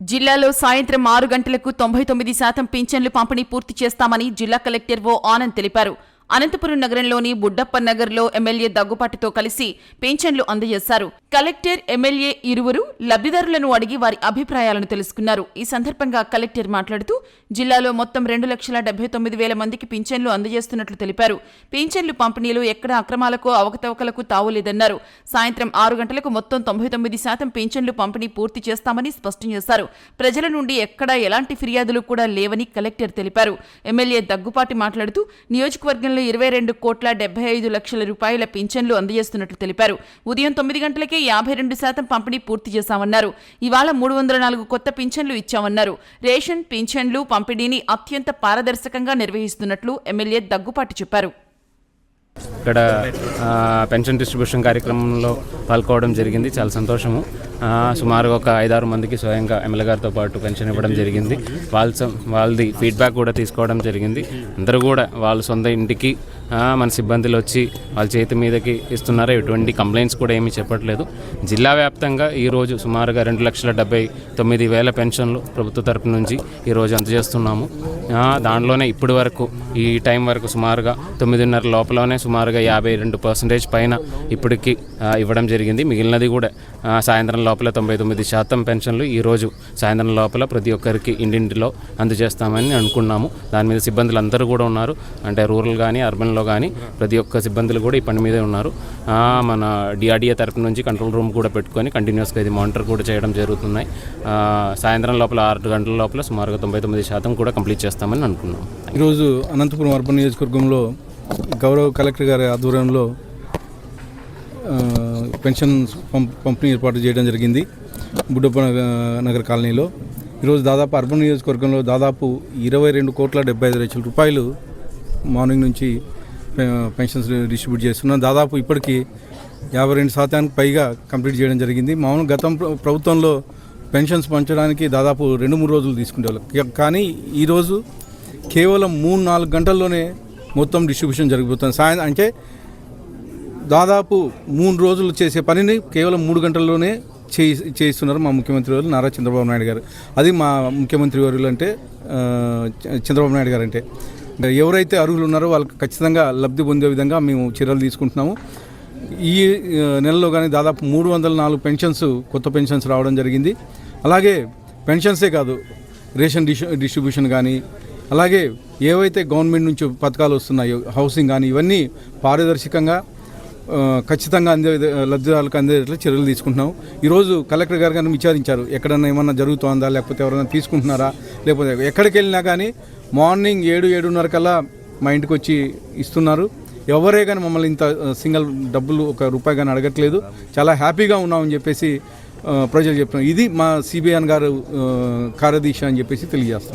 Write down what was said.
జిల్లాలో సాయంత్రం 6 గంటలకు 99% పింఛన్లు పంపిణీ పూర్తి చేస్తామని జిల్లా కలెక్టర్ ఓ ఆనంద్ తెలిపారు. అనంతపురం నగరంలోని బుడ్డప్ప నగర్లో ఎమ్మెల్యే దగ్గుపాటితో కలిసి పింఛన్లు అందజేశారు. కలెక్టర్, ఎమ్మెల్యే ఇరువురు లబ్ధిదారులను అడిగి వారి అభిప్రాయాలను తెలుసుకున్నారు. ఈ సందర్భంగా కలెక్టర్ మాట్లాడుతూ జిల్లాలో మొత్తం 2,79,000 మందికి పింఛన్లు అందజేస్తున్నట్లు తెలిపారు. పింఛన్లు పంపిణీలో ఎక్కడ అక్రమాలకు అవకతవకలకు తావులేదన్నారు. సాయంత్రం 6 గంటలకు మొత్తం 99% పింఛన్లు పంపిణీ పూర్తి చేస్తామని స్పష్టం చేశారు. ప్రజల నుండి ఎక్కడా ఎలాంటి ఫిర్యాదులు కూడా లేవని కలెక్టర్ తెలిపారు. ఎమ్మెల్యే దగ్గుపాటి మాట్లాడుతూ నియోజకవర్గంలో 22,75,00,000 రూపాయల పింఛన్లు అందజేస్తున్నట్లు తెలిపారు. ఉదయం 9 గంటలకే 52% పంపిణీ పూర్తి చేశామన్నారు. ఇవాళ 304 కొత్త పింఛన్లు ఇచ్చామన్నారు. రేషన్ పింఛన్లు పంపిణీని అత్యంత పారదర్శకంగా నిర్వహిస్తున్నట్లు ఎమ్మెల్యే దగ్గుపాటి చెప్పారు. ఇక్కడ పెన్షన్ డిస్ట్రిబ్యూషన్ కార్యక్రమంలో పాల్గొనడం జరిగింది. చాలా సంతోషము. సుమారుగా ఒక 5-6 మందికి స్వయంగా ఎమ్మెల్యే గారితో పాటు పెన్షన్ ఇవ్వడం జరిగింది. వాళ్ళది ఫీడ్బ్యాక్ కూడా తీసుకోవడం జరిగింది. అందరూ కూడా వాళ్ళ సొంత ఇంటికి మన సిబ్బందులు వచ్చి వాళ్ళ చేతి మీదకి ఇస్తున్నారు. ఎటువంటి కంప్లైంట్స్ కూడా ఏమీ చెప్పట్లేదు. జిల్లా వ్యాప్తంగా ఈరోజు సుమారుగా 2,79,000 పెన్షన్లు ప్రభుత్వ తరపు నుంచి ఈరోజు అందజేస్తున్నాము. దానిలోనే ఇప్పటి వరకు ఈ టైం వరకు సుమారుగా 9:30 లోపలనే సుమారుగా 52% పైన ఇప్పటికి ఇవ్వడం జరిగింది. మిగిలినది కూడా సాయంత్రం లోపల 99% పెన్షన్లు ఈరోజు సాయంత్రం లోపల ప్రతి ఒక్కరికి ఇంటింటిలో అందజేస్తామని అనుకున్నాము. దాని మీద సిబ్బందులు అందరూ కూడా ఉన్నారు. అంటే రూరల్ కానీ అర్బన్లో కానీ ప్రతి ఒక్క సిబ్బందులు కూడా ఈ పని మీదే ఉన్నారు. మన డిఆర్డీఏ తరపు నుంచి కంట్రోల్ రూమ్ కూడా పెట్టుకొని కంటిన్యూస్గా ఇది మానిటర్ కూడా చేయడం జరుగుతున్నాయి. సాయంత్రం లోపల 6 గంటల లోపల సుమారుగా 99% కూడా కంప్లీట్ చేస్తామని అనుకున్నాం. ఈరోజు అనంతపురం అర్బన్ నియోజకవర్గంలో గౌరవ కలెక్టర్ గారి ఆధ్వర్యంలో పెన్షన్ పంపిణీ ఏర్పాటు చేయడం జరిగింది బుడ్డప్ప నగర్ కాలనీలో. ఈరోజు దాదాపు అర్బన్ నియోజకవర్గంలో దాదాపు 22,75,00,000 రూపాయలు మార్నింగ్ నుంచి పెన్షన్స్ డిస్ట్రిబ్యూట్ చేస్తున్నాం. దాదాపు ఇప్పటికీ 52% పైగా కంప్లీట్ చేయడం జరిగింది. మామూలు గతం ప్రభుత్వంలో పెన్షన్స్ పంచడానికి దాదాపు 2-3 రోజులు తీసుకునేవాళ్ళు. కానీ ఈరోజు కేవలం 3-4 గంటల్లోనే మొత్తం డిస్ట్రిబ్యూషన్ జరిగిపోతుంది. అంటే దాదాపు 3 రోజులు చేసే పనిని కేవలం 3 గంటల్లోనే చేయిస్తున్నారు మా ముఖ్యమంత్రి వారు నారా చంద్రబాబు నాయుడు గారు. అది మా ముఖ్యమంత్రి వారు అంటే చంద్రబాబు నాయుడు గారు అంటే ఎవరైతే అర్హులు ఉన్నారో వాళ్ళకి ఖచ్చితంగా లబ్ధి పొందే విధంగా మేము చర్యలు తీసుకుంటున్నాము. ఈ నెలలో కానీ దాదాపు 304 పెన్షన్స్ కొత్త పెన్షన్స్ రావడం జరిగింది. అలాగే పెన్షన్సే కాదు, రేషన్ డిస్ట్రిబ్యూషన్ కానీ, అలాగే ఏవైతే గవర్నమెంట్ నుంచి పథకాలు వస్తున్నాయో హౌసింగ్ కానీ, ఇవన్నీ పారదర్శకంగా ఖచ్చితంగా లబ్ధిదారులకు అందేట్లా చర్యలు తీసుకుంటున్నాం. ఈరోజు కలెక్టర్ గారు కానీ విచారించారు, ఎక్కడన్నా ఏమన్నా జరుగుతుందా, లేకపోతే ఎవరైనా తీసుకుంటున్నారా, లేకపోతే ఎక్కడికి వెళ్ళినా కానీ మార్నింగ్ 7-7:30 కల్లా మా ఇంటికి వచ్చి ఇస్తున్నారు. ఎవరే కానీ మమ్మల్ని ఇంత సింగిల్ డబ్బులు ₹1 కానీ అడగట్లేదు. చాలా హ్యాపీగా ఉన్నామని చెప్పేసి ప్రజలు చెప్తున్నాం. ఇది మా సిబిఎన్ గారు కార్యదీక్ష అని చెప్పేసి తెలియజేస్తాం.